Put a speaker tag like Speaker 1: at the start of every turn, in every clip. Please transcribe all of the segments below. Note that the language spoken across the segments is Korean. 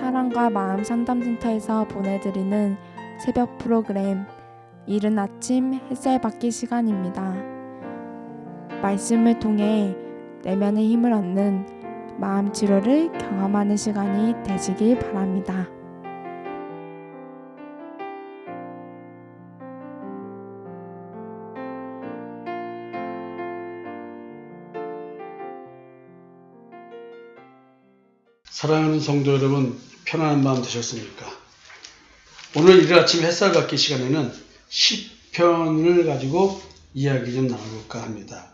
Speaker 1: 사랑과 마음 상담센터에서 보내드리는 새벽 프로그램 이른 아침 햇살 받기 시간입니다. 말씀을 통해 내면의 힘을 얻는 마음 치료를 경험하는 시간이 되시길 바랍니다.
Speaker 2: 사랑하는 성도 여러분, 편안한 밤 되셨습니까? 오늘 이른 아침 햇살 받기 시간에는 시편을 가지고 이야기 좀 나눠볼까 합니다.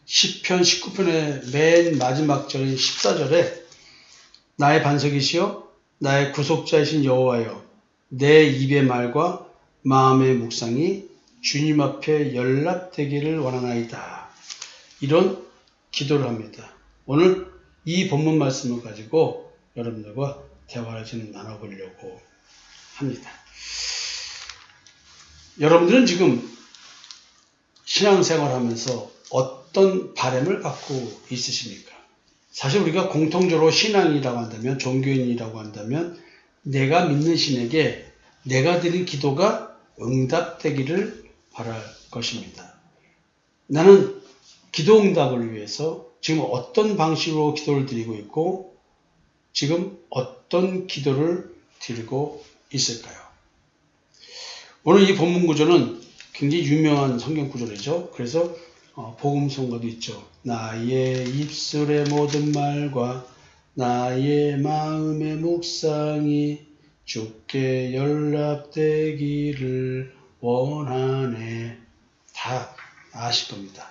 Speaker 2: 시편 19편의 맨 마지막 절인 14절에 나의 반석이시여 나의 구속자이신 여호와여 내 입의 말과 마음의 묵상이 주님 앞에 연락되기를 원하나이다. 이런 기도를 합니다. 오늘 이 본문 말씀을 가지고 여러분들과 대화를 좀 나눠보려고 합니다. 여러분들은 지금 신앙생활 하면서 어떤 바람을 갖고 있으십니까? 사실 우리가 공통적으로 신앙이라고 한다면, 종교인이라고 한다면 내가 믿는 신에게 내가 드린 기도가 응답되기를 바랄 것입니다. 나는 기도 응답을 위해서 지금 어떤 방식으로 기도를 드리고 있고 지금 어떤 기도를 드리고 있을까요? 오늘 이 본문 구조는 굉장히 유명한 성경 구절이죠. 그래서 복음성가도 있죠. 나의 입술의 모든 말과 나의 마음의 묵상이 주께 연락되기를 원하네. 다 아실 겁니다.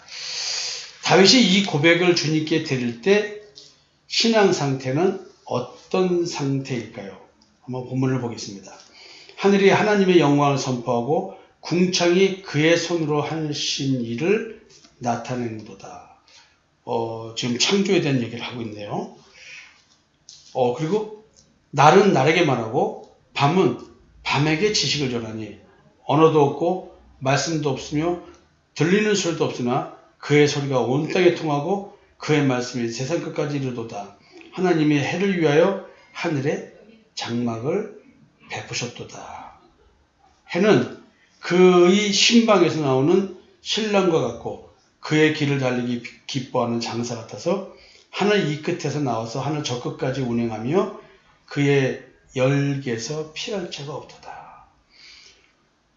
Speaker 2: 다윗이 이 고백을 주님께 드릴 때 신앙 상태는 어떤 상태일까요? 한번 본문을 보겠습니다. 하늘이 하나님의 영광을 선포하고 궁창이 그의 손으로 하신 일을 나타낸도다. 지금 창조에 대한 얘기를 하고 있네요. 그리고 날은 날에게 말하고 밤은 밤에게 지식을 전하니 언어도 없고 말씀도 없으며 들리는 소리도 없으나 그의 소리가 온 땅에 통하고 그의 말씀이 세상 끝까지 이르도다. 하나님이 해를 위하여 하늘에 장막을 베푸셨도다. 해는 그의 신방에서 나오는 신랑과 같고 그의 길을 달리기 기뻐하는 장사 같아서 하늘 이 끝에서 나와서 하늘 저 끝까지 운행하며 그의 열기에서 피할 자가 없도다.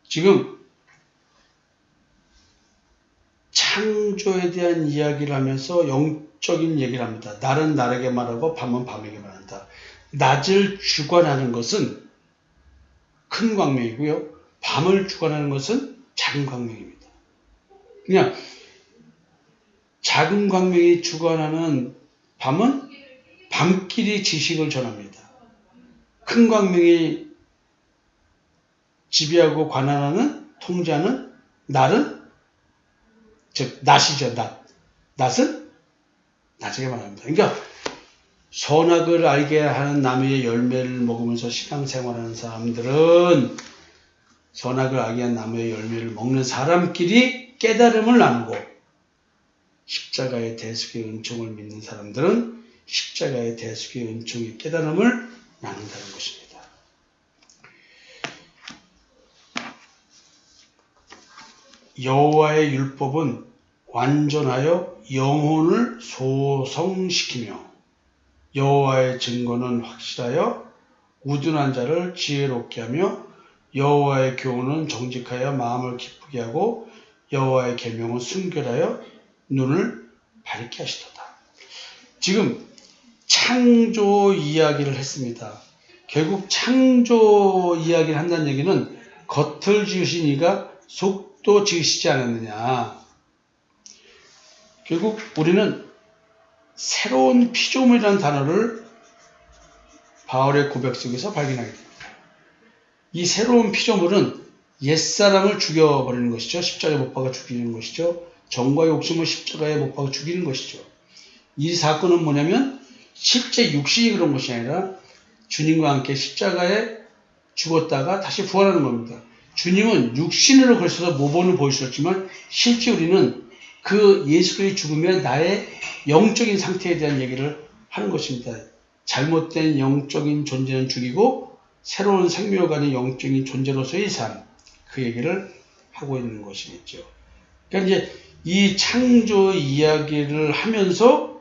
Speaker 2: 지금 창조에 대한 이야기를 하면서 영적인 얘기를 합니다. 날은 날에게 말하고 밤은 밤에게 말한다. 낮을 주관하는 것은 큰 광명이고요. 밤을 주관하는 것은 작은 광명입니다. 그냥 작은 광명이 주관하는 밤은 밤끼리 지식을 전합니다. 큰 광명이 지배하고 관할하는 통제하는 날은 즉 낮이죠. 낮은 낮에게 말합니다. 그러니까 선악을 알게 하는 나무의 열매를 먹으면서 신앙생활하는 사람들은 선악을 알게 하는 나무의 열매를 먹는 사람끼리 깨달음을 나누고 십자가의 대속의 은총을 믿는 사람들은 십자가의 대속의 은총의 깨달음을 나눈다는 것입니다. 여호와의 율법은 완전하여 영혼을 소성시키며 여호와의 증거는 확실하여 우둔한 자를 지혜롭게 하며 여호와의 교훈은 정직하여 마음을 기쁘게 하고 여호와의 계명은 순결하여 눈을 밝게 하시도다. 지금 창조 이야기를 했습니다. 결국 창조 이야기를 한다는 얘기는 겉을 지으신 이가 속도 지으시지 않았느냐. 결국 우리는 새로운 피조물이라는 단어를 바울의 고백 속에서 발견하게 됩니다. 이 새로운 피조물은 옛사람을 죽여버리는 것이죠. 십자가에 못 박아 죽이는 것이죠. 정과 욕심을 십자가에 못 박아 죽이는 것이죠. 이 사건은 뭐냐면 실제 육신이 그런 것이 아니라 주님과 함께 십자가에 죽었다가 다시 부활하는 겁니다. 주님은 육신으로 걸쳐서 모본을 보여주셨지만 실제 우리는 그 예수 그리스도의 죽음에 나의 영적인 상태에 대한 얘기를 하는 것입니다. 잘못된 영적인 존재는 죽이고 새로운 생명을 가진 영적인 존재로서의 삶, 그 얘기를 하고 있는 것이겠죠. 그러니까 이제 이 창조 이야기를 하면서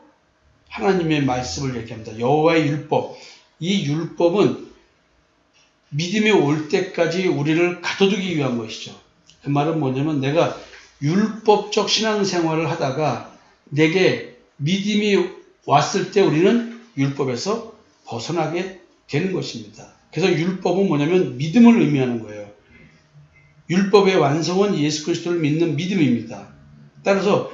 Speaker 2: 하나님의 말씀을 얘기합니다. 여호와의 율법. 이 율법은 믿음이 올 때까지 우리를 가둬두기 위한 것이죠. 그 말은 뭐냐면 내가 율법적 신앙생활을 하다가 내게 믿음이 왔을 때 우리는 율법에서 벗어나게 되는 것입니다. 그래서 율법은 뭐냐면 믿음을 의미하는 거예요. 율법의 완성은 예수 그리스도를 믿는 믿음입니다. 따라서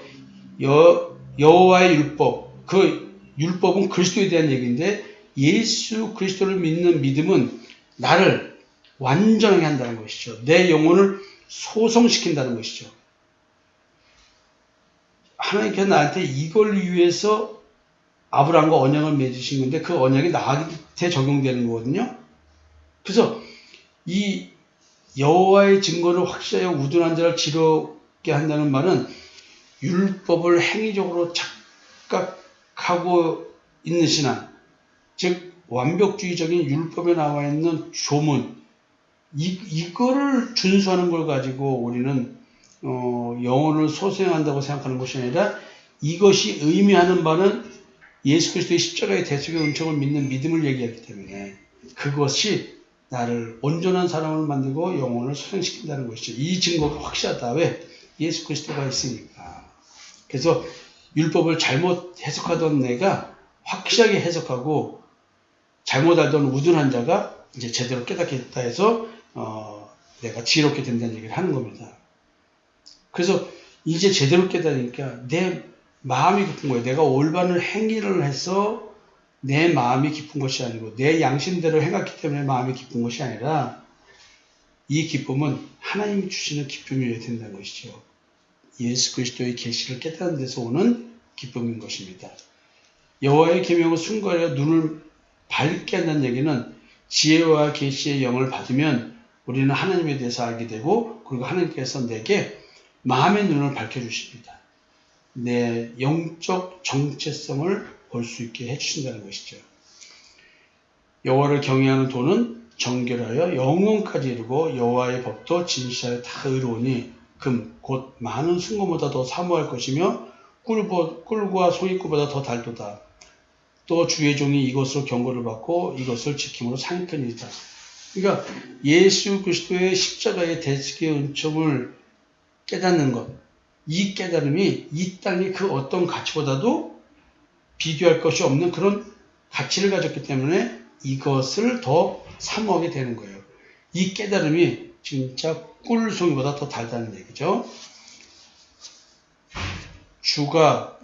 Speaker 2: 여호와의 율법, 그 율법은 그리스도에 대한 얘기인데 예수 그리스도를 믿는 믿음은 나를 완전하게 한다는 것이죠. 내 영혼을 소성시킨다는 것이죠. 하나님께서 나한테 이걸 위해서 아브라함과 언약을 맺으신 건데 그 언약이 나한테 적용되는 거거든요. 그래서 이 여호와의 증거를 확실하게 우둔한 자를 지럽게 한다는 말은 율법을 행위적으로 착각하고 있는 신앙, 즉 완벽주의적인 율법에 나와 있는 조문, 이거를 준수하는 걸 가지고 우리는 영혼을 소생한다고 생각하는 것이 아니라 이것이 의미하는 바는 예수 그리스도의 십자가의 대속의 은총을 믿는 믿음을 얘기하기 때문에 그것이 나를 온전한 사람을 만들고 영혼을 소생시킨다는 것이죠. 이 증거가 확실하다. 왜? 예수 그리스도가 있으니까. 그래서 율법을 잘못 해석하던 내가 확실하게 해석하고 잘못 알던 우둔한 자가 이제 제대로 깨닫게 됐다 해서 내가 지혜롭게 된다는 얘기를 하는 겁니다. 그래서 이제 제대로 깨달으니까 내 마음이 깊은 거예요. 내가 올바른 행위를 해서 내 마음이 깊은 것이 아니고 내 양심대로 행했기 때문에 마음이 깊은 것이 아니라 이 기쁨은 하나님이 주시는 기쁨이어야 된다는 것이죠. 예수 그리스도의 계시를 깨닫는 데서 오는 기쁨인 것입니다. 여호와의 계명을 순고하여 눈을 밝게 한다는 얘기는 지혜와 계시의 영을 받으면 우리는 하나님에 대해서 알게 되고 그리고 하나님께서 내게 마음의 눈을 밝혀주십니다. 내 영적 정체성을 볼 수 있게 해주신다는 것이죠. 여호와를 경외하는 도는 정결하여 영원까지 이르고 여호와의 법도 진실하여 다 의로우니 금 곧 많은 순금보다 더 사모할 것이며 꿀과 송이꿀보다 더 달도다. 또 주의 종이 이것으로 경고를 받고 이것을 지킴으로 상급이다. 그러니까 예수 그리스도의 십자가의 대속의 은총을 깨닫는 것, 이 깨달음이 이 땅의 그 어떤 가치보다도 비교할 것이 없는 그런 가치를 가졌기 때문에 이것을 더 사모하게 되는 거예요. 이 깨달음이 진짜 꿀송이보다 더 달다는 얘기죠. 주가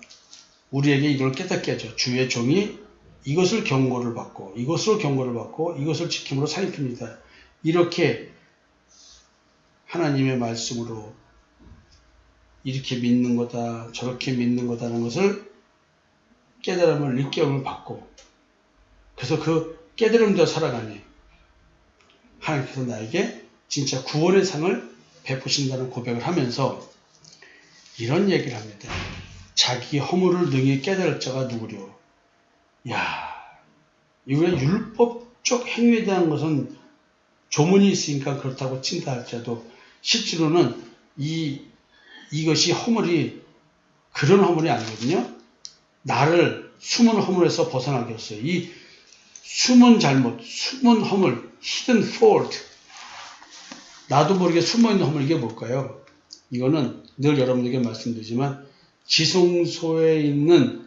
Speaker 2: 우리에게 이걸 깨닫게 하죠. 주의 종이 이것을 경고를 받고 이것으로 경고를 받고 이것을 지킴으로 살핍니다. 이렇게 하나님의 말씀으로 이렇게 믿는 거다 저렇게 믿는 거다라는 것을 깨달음을 일깨움을 받고 그래서 그 깨달음대로 살아가니 하나님께서 나에게 진짜 구원의 상을 베푸신다는 고백을 하면서 이런 얘기를 합니다. 자기 허물을 능히 깨달을 자가 누구려. 야, 이거는 율법적 행위에 대한 것은 조문이 있으니까 그렇다고 친다 할지라도 실제로는 이것이 허물이 그런 허물이 아니거든요. 나를 숨은 허물에서 벗어나게 했어요. 이 숨은 잘못, 숨은 허물, hidden fault. 나도 모르게 숨어있는 허물 이게 뭘까요? 이거는 늘 여러분에게 말씀드리지만 지성소에 있는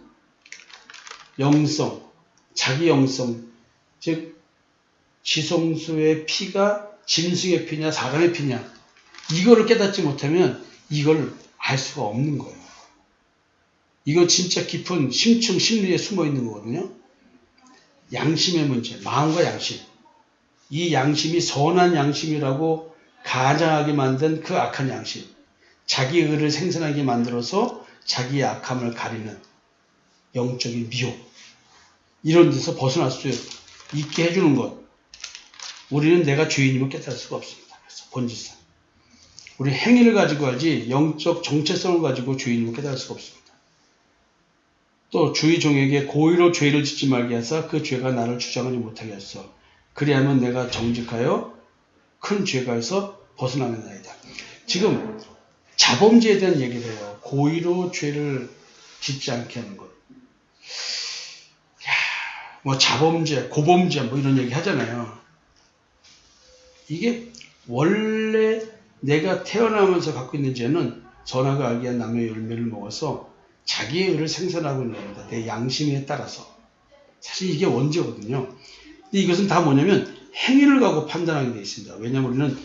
Speaker 2: 영성, 자기 영성, 즉 지성소의 피가 짐승의 피냐 사람의 피냐 이거를 깨닫지 못하면 이걸 알 수가 없는 거예요. 이거 진짜 깊은 심층 심리에 숨어 있는 거거든요. 양심의 문제, 마음과 양심. 이 양심이 선한 양심이라고 가장하게 만든 그 악한 양심. 자기 의를 생산하게 만들어서 자기의 악함을 가리는 영적인 미혹. 이런 데서 벗어날 수 있게 해주는 것. 우리는 내가 죄인임을 깨달을 수가 없습니다. 그래서 본질상. 우리 행위를 가지고 하지 영적 정체성을 가지고 죄인임을 깨달을 수가 없습니다. 또 주의 종에게 고의로 죄를 짓지 말게 하사 그 죄가 나를 주장하지 못하게 하소서. 그리하면 내가 정직하여 큰 죄가에서 벗어나겠나이다. 지금 자범죄에 대한 얘기를 해요. 고의로 죄를 짓지 않게 하는 것. 뭐 자범죄, 고범죄 뭐 이런 얘기 하잖아요. 이게 원래 내가 태어나면서 갖고 있는 죄는 선악을 알게 한 나무의 열매를 먹어서 자기의 의를 생산하고 있는 겁니다. 내 양심에 따라서. 사실 이게 원죄거든요. 근데 이것은 다 뭐냐면 행위를 가고 판단하게 되어 있습니다. 왜냐하면 우리는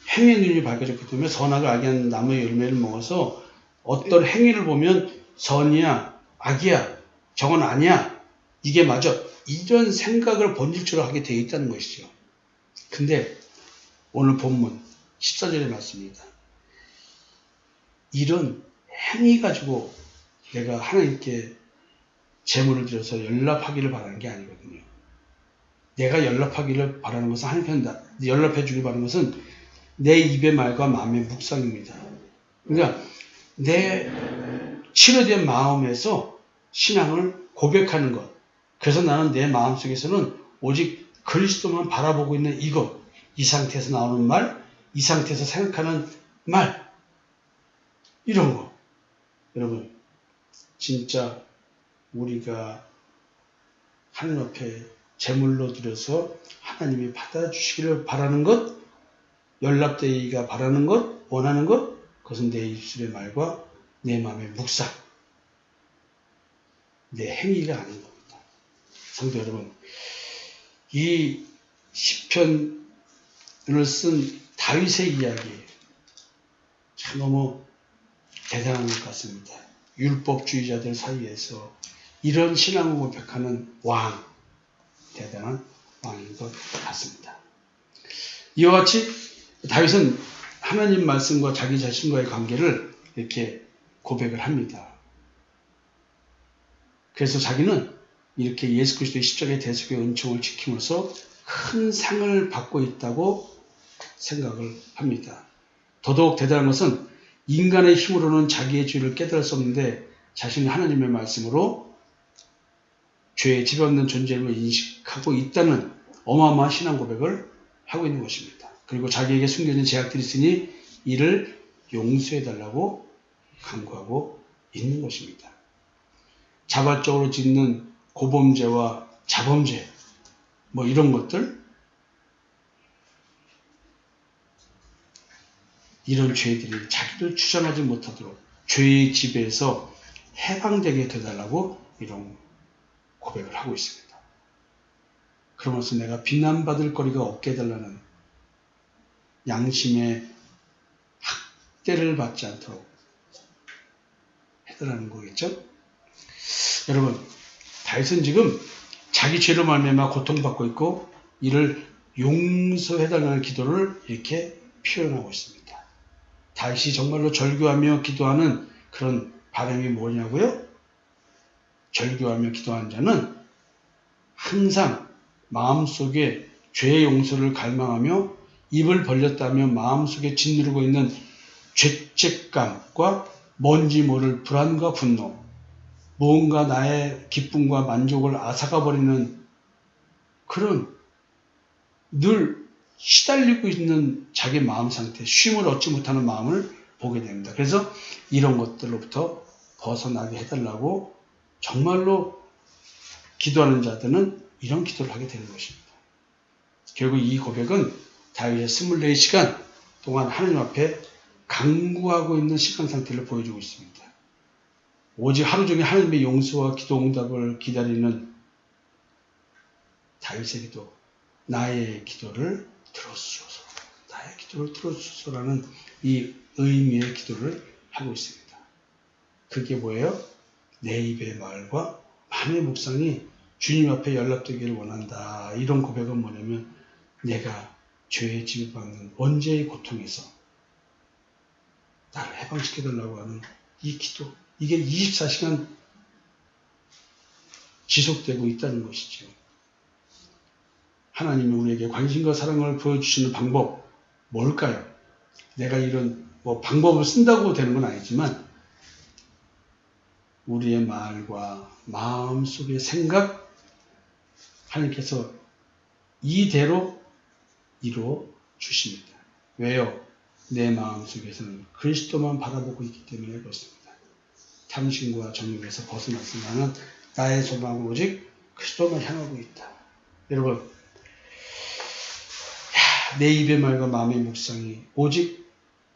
Speaker 2: 행위의 눈이 밝아졌기 때문에 선악을 알게 하는 나무의 열매를 먹어서 어떤 행위를 보면 선이야, 악이야, 저건 아니야, 이게 맞아. 이런 생각을 본질적으로 하게 되어 있다는 것이죠. 근데 오늘 본문 14절의 말씀입니다. 이런 행위 가지고 내가 하나님께 제물을 드려서 연락하기를 바라는 게 아니거든요. 내가 연락하기를 바라는 것은 하나님께 연락해 주길 바라는 것은 내 입의 말과 마음의 묵상입니다. 그러니까 내 치료된 마음에서 신앙을 고백하는 것. 그래서 나는 내 마음속에서는 오직 그리스도만 바라보고 있는 이것, 이 상태에서 나오는 말, 이 상태에서 생각하는 말, 이런 거. 여러분, 진짜 우리가 하나님 앞에 제물로 드려서 하나님이 받아주시기를 바라는 것, 연락되기가 바라는 것, 원하는 것, 그것은 내 입술의 말과 내 마음의 묵상, 내 행위가 아닌 겁니다. 성도 여러분, 이 시편을 쓴 다윗의 이야기 참 너무 대단한 것 같습니다. 율법주의자들 사이에서 이런 신앙을 고백하는 왕, 대단한 왕인 것 같습니다. 이와 같이 다윗은 하나님 말씀과 자기 자신과의 관계를 이렇게 고백을 합니다. 그래서 자기는 이렇게 예수 그리스도의 십자가의 대속의 은총을 지킴으로써 큰 상을 받고 있다고 생각을 합니다. 더더욱 대단한 것은 인간의 힘으로는 자기의 죄를 깨달을 수 없는데 자신이 하나님의 말씀으로 죄에 지배없는 존재임을 인식하고 있다는 어마어마한 신앙 고백을 하고 있는 것입니다. 그리고 자기에게 숨겨진 죄악들이 있으니 이를 용서해달라고 간구하고 있는 것입니다. 자발적으로 짓는 고범죄와 자범죄, 뭐 이런 것들, 이런 죄들이 자기를 주장하지 못하도록 죄의 지배에서 해방되게 되달라고 이런 고백을 하고 있습니다. 그러면서 내가 비난받을 거리가 없게 해달라는 양심의 학대를 받지 않도록 해달라는 거겠죠? 여러분, 다윗은 지금 자기 죄로 말미암아 고통받고 있고 이를 용서해달라는 기도를 이렇게 표현하고 있습니다. 다윗이 정말로 절규하며 기도하는 그런 바람이 뭐냐고요? 절규하며 기도하는 자는 항상 마음속에 죄의 용서를 갈망하며 입을 벌렸다며 마음속에 짓누르고 있는 죄책감과 뭔지 모를 불안과 분노, 무언가 나의 기쁨과 만족을 앗아가버리는 그런 늘 시달리고 있는 자기 마음 상태, 쉼을 얻지 못하는 마음을 보게 됩니다. 그래서 이런 것들로부터 벗어나게 해달라고 정말로 기도하는 자들은 이런 기도를 하게 되는 것입니다. 결국 이 고백은 다윗의 24시간 동안 하나님 앞에 간구하고 있는 시간 상태를 보여주고 있습니다. 오직 하루 종일 하나님의 용서와 기도 응답을 기다리는 다윗의 기도, 나의 기도를 들어주소서, 나의 기도를 들어주소서라는 이 의미의 기도를 하고 있습니다. 그게 뭐예요? 내 입의 말과 마음의 묵상이 주님 앞에 연락되기를 원한다. 이런 고백은 뭐냐면 내가 죄에 지배받는 원죄의 고통에서 나를 해방시켜달라고 하는 이 기도, 이게 24시간 지속되고 있다는 것이죠. 하나님이 우리에게 관심과 사랑을 보여주시는 방법 뭘까요? 내가 이런 방법을 쓴다고 되는 건 아니지만 우리의 말과 마음속의 생각 하나님께서 이대로 이루어 주십니다. 왜요? 내 마음속에서는 그리스도만 바라보고 있기 때문에 그렇습니다. 탐심과 정욕에서 벗어나서 나는 나의 소망은 오직 그리스도만 향하고 있다. 여러분, 내 입의 말과 마음의 묵상이 오직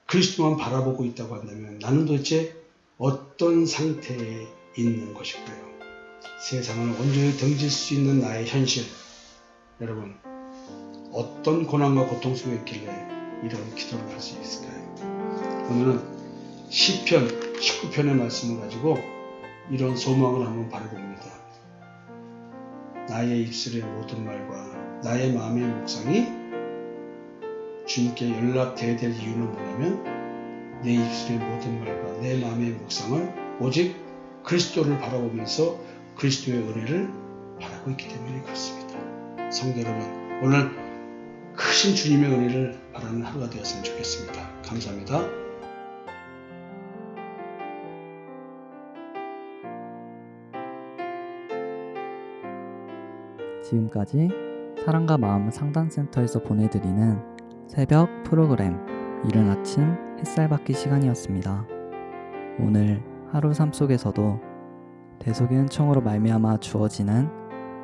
Speaker 2: 그리스도만 바라보고 있다고 한다면 나는 도대체 어떤 상태에 있는 것일까요? 세상을 온전히 등질 수 있는 나의 현실, 여러분 어떤 고난과 고통 속에 있길래 이런 기도를 할 수 있을까요? 오늘은 시편 19편의 말씀을 가지고 이런 소망을 한번 바라봅니다. 나의 입술의 모든 말과 나의 마음의 묵상이 주님께 연락되어야 될 이유는 뭐냐면 내 입술의 모든 말과 내 마음의 묵상을 오직 그리스도를 바라보면서 그리스도의 은혜를 바라고 있기 때문에 그렇습니다. 성도 여러분, 오늘 크신 주님의 은혜를 바라는 하루가 되었으면 좋겠습니다. 감사합니다.
Speaker 3: 지금까지 사랑과 마음 상담센터에서 보내드리는 새벽 프로그램 이른 아침 햇살 받기 시간이었습니다. 오늘 하루 삶 속에서도 대속의 은총으로 말미암아 주어지는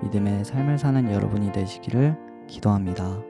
Speaker 3: 믿음의 삶을 사는 여러분이 되시기를 기도합니다.